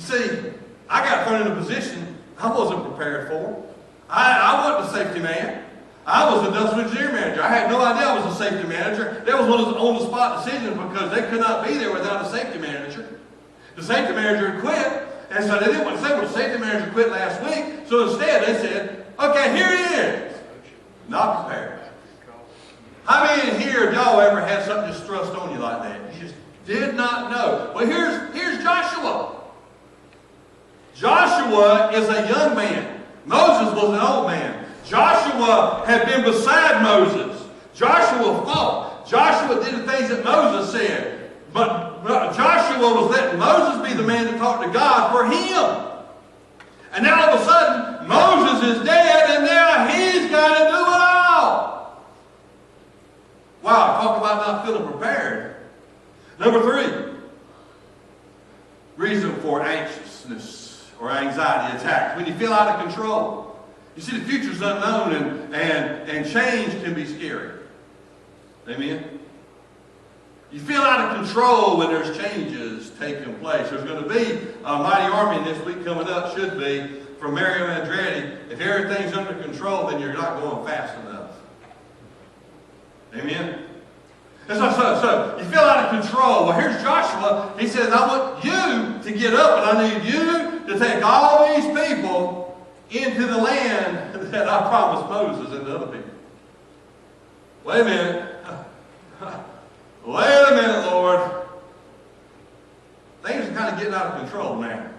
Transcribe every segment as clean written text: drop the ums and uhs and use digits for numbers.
see, I got thrown in a position I wasn't prepared for. I wasn't a safety man. I was a industrial engineer manager. I had no idea I was a safety manager. That was one of those on-the-spot decisions because they could not be there without a safety manager. The safety manager had quit, and so they didn't want to say, well, the safety manager quit last week. So instead they said, okay, here he is. Not prepared. How many in here, y'all ever had something just thrust on you like that? You just did not know. Well, here's Joshua. Joshua is a young man. Moses was an old man. Joshua had been beside Moses. Joshua fought. Joshua did the things that Moses said. But Joshua was letting Moses be the man to talk to God for him. And now all of a sudden, Moses is dead, and now he's got to do it all. Wow, talk about not feeling prepared. Number 3, reason for anxiousness or anxiety attacks. When you feel out of control. You see, the future's unknown, and change can be scary. Amen? You feel out of control when there's changes taking place. There's going to be a mighty army this week coming up, should be, from Mario Andretti. If everything's under control, then you're not going fast enough. Amen? And so you feel out of control. Well, here's Joshua. He says, I want you to get up, and I need you to take all these people into the land that I promised Moses and the other people. Wait a minute. Wait a minute, Lord. Things are kind of getting out of control now.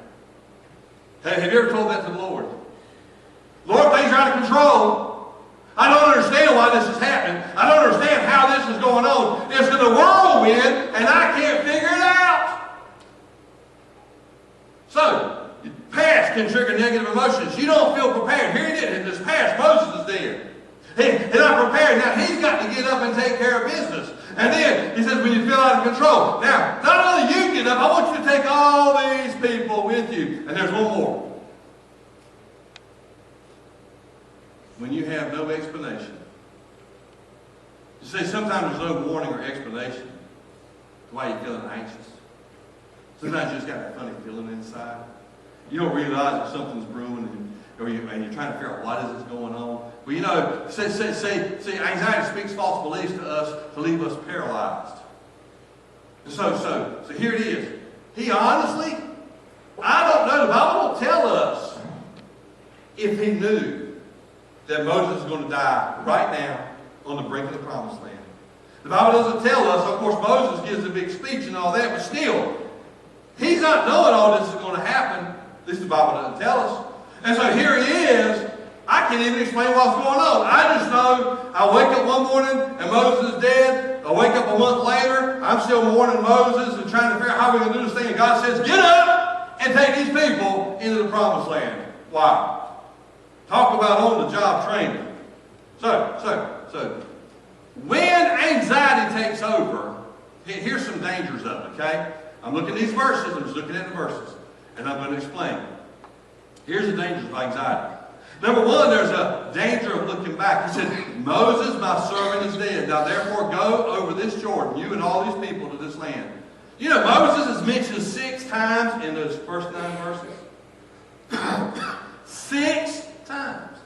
Hey, have you ever told that to the Lord? Lord, things are out of control. I don't understand why this is happening. I don't understand how this is going on. It's in a whirlwind, and I can't figure it out. So, past can trigger negative emotions. You don't feel prepared. Here it is. In this past, Moses is dead. He's not prepared. Now, he's got to get up and take care of business. And then, he says, when you feel out of control. Now, not only you get up, I want you to take all these people with you. And there's one more. When you have no explanation. You see, sometimes there's no warning or explanation to why you're feeling anxious. Sometimes you just got that funny feeling inside. You don't realize that something's brewing, and you're trying to figure out what is going on. Well, you know, see, anxiety speaks false beliefs to us to leave us paralyzed. And so here it is. He honestly, I don't know, the Bible won't tell us if he knew that Moses is going to die right now on the brink of the promised land. The Bible doesn't tell us. Of course, Moses gives a big speech and all that, but still, he's not knowing all this is going to happen. At least the Bible doesn't tell us. And so here he is. I can't even explain what's going on. I just know I wake up one morning and Moses is dead. I wake up a month later. I'm still mourning Moses and trying to figure out how we're going to do this thing. And God says, get up and take these people into the promised land. Wow. Talk about on-the-job training. So, when anxiety takes over, here's some dangers of it, okay? I'm looking at these verses. I'm just looking at the verses. And I'm going to explain. Here's the dangers of anxiety. Number 1, there's a danger of looking back. He said, Moses, my servant, is dead. Now therefore go over this Jordan, you and all these people, to this land. You know, Moses is mentioned 6 times in those first 9 verses. 6 times.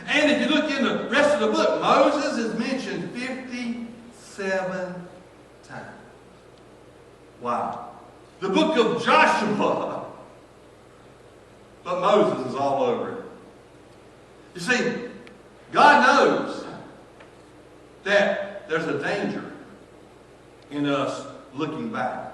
And if you look in the rest of the book, Moses is mentioned 57 times. Wow. The book of Joshua, but Moses is all over it. You see, God knows that there's a danger in us looking back.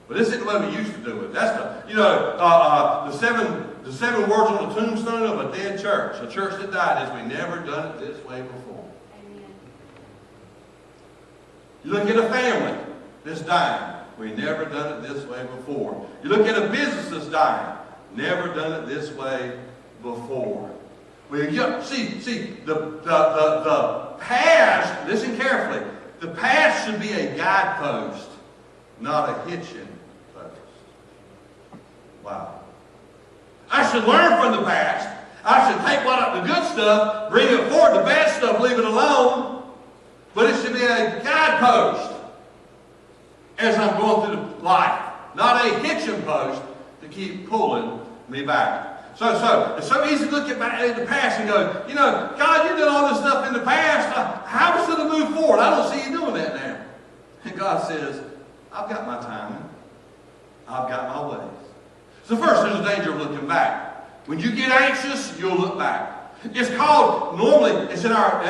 But this isn't the way we used to do it. That's the seven words on the tombstone of a dead church. A church that died is, we never done it this way before. Amen. You look at a family that's dying. We never done it this way before. You look at a business that's dying. Never done it this way before. Well, see, the past, listen carefully, the past should be a guidepost, not a hitching post. Wow. I should learn from the past. I should take the good stuff, bring it forward, the bad stuff, leave it alone. But it should be a guidepost as I'm going through life, not a hitching post to to keep pulling me back. So it's so easy to look at back in the past and go, you know, God, you did all this stuff in the past. How am I supposed to move forward? I don't see you doing that now. And God says, I've got my timing. I've got my ways. So first, there's a danger of looking back. When you get anxious, you'll look back. It's called, normally, it's in our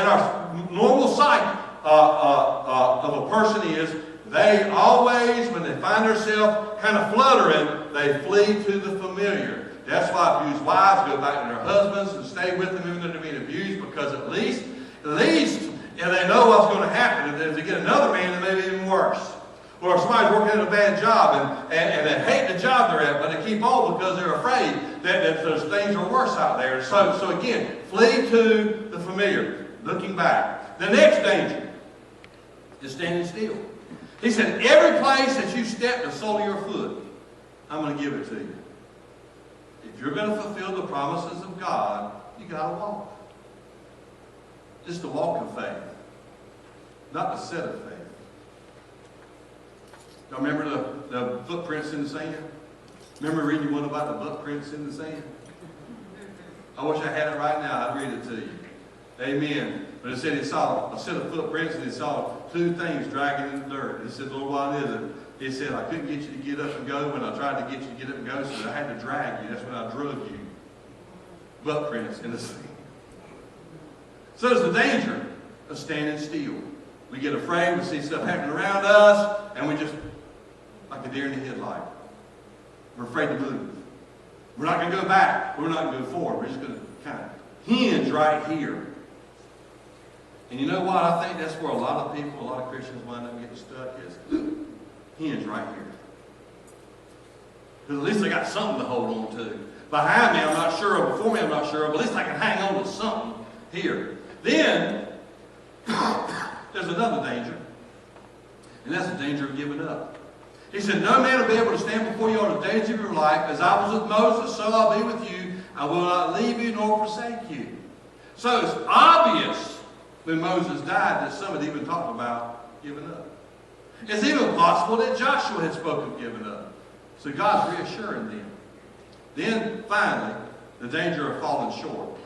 normal sight of a person is, they always, when they find themselves kind of fluttering, they flee to the familiar. That's why abused wives go back to their husbands and stay with them even though they're being abused, because at least, if they know what's going to happen, if they get another man, it may be even worse. Or if somebody's working at a bad job and they hate the job they're at, but they keep on because they're afraid that those things are worse out there. So again, flee to the familiar, looking back. The next danger is standing still. He said, every place that you step the sole of your foot, I'm going to give it to you. If you're going to fulfill the promises of God, you got to walk. It's the walk of faith, not the set of faith. Y'all remember the footprints in the sand? Remember reading one about the footprints in the sand? I wish I had it right now. I'd read it to you. Amen. But it said he saw a set of footprints and he saw two things dragging in the dirt. He said, Lord, what is it? He said, I couldn't get you to get up and go. When I tried to get you to get up and go, so I had to drag you. That's when I drug you. Footprints in the sand. So there's the danger of standing still. We get afraid, we see stuff happening around us, and we just, like a deer in the headlight. We're afraid to move. We're not going to go back. We're not going to go forward. We're just going to kind of hinge right here. And you know what? I think that's where a lot of people, a lot of Christians wind up getting stuck is hinge right here. Because at least I got something to hold on to. Behind me, I'm not sure of. Before me, I'm not sure of. But at least I can hang on to something here. Then, there's another danger. And that's the danger of giving up. He said, no man will be able to stand before you on the days of your life. As I was with Moses, so I'll be with you. I will not leave you nor forsake you. So it's obvious when Moses died that some had even talked about giving up. It's even possible that Joshua had spoken of giving up. So God's reassuring them. Then, finally, the danger of falling short.